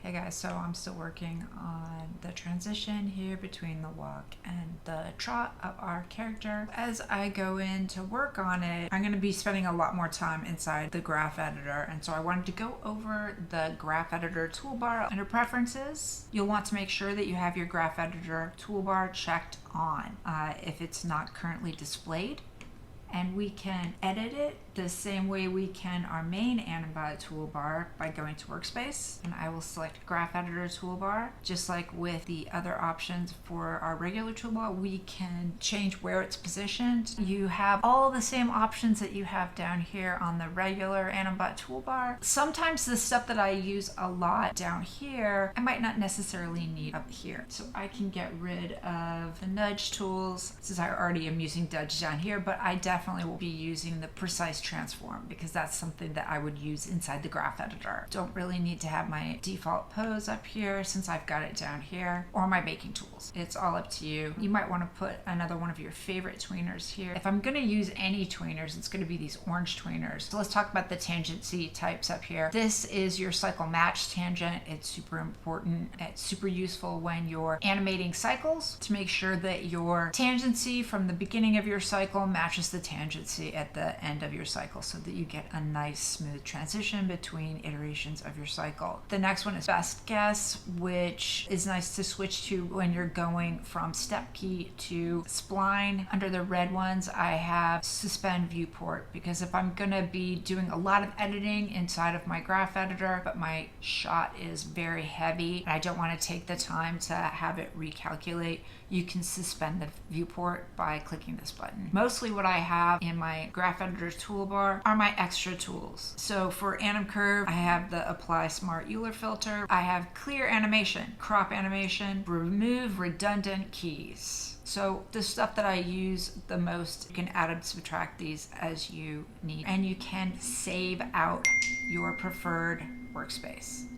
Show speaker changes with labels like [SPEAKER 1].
[SPEAKER 1] Hey guys, so I'm still working on the transition here between the walk and the trot of our character. As I go in to work on it, I'm going to be spending a lot more time inside the graph editor, and so I wanted to go over the graph editor toolbar. Under preferences, you'll want to make sure that you have your graph editor toolbar checked on if it's not currently displayed. And we can edit it the same way we can our main animBot toolbar by going to workspace, and I will select graph editor toolbar. Just like with the other options for our regular toolbar, we can change where it's positioned. You have all the same options that you have down here on the regular animBot toolbar. Sometimes the stuff that I use a lot down here I might not necessarily need up here, so I can get rid of the nudge tools since I already am using nudge down here, but I definitely will be using the precise transform because that's something that I would use inside the graph editor. Don't really need to have my default pose up here since I've got it down here, or my making tools. It's all up to you. You might want to put another one of your favorite tweeners here. If I'm going to use any tweeners, it's going to be these orange tweeners. So let's talk about the tangency types up here. This is your cycle match tangent. It's super important. It's super useful when you're animating cycles to make sure that your tangency from the beginning of your cycle matches the tangency at the end of your cycle so that you get a nice smooth transition between iterations of your cycle. The next one is best guess, which is nice to switch to when you're going from step key to spline. Under the red ones, I have suspend viewport because if I'm gonna be doing a lot of editing inside of my graph editor, but my shot is very heavy and I don't want to take the time to have it recalculate, you can suspend the viewport by clicking this button. Mostly what I have in my graph editor toolbar are my extra tools. So for anim curve, I have the apply smart Euler filter. I have clear animation, crop animation, remove redundant keys. So the stuff that I use the most, you can add and subtract these as you need, and you can save out your preferred workspace.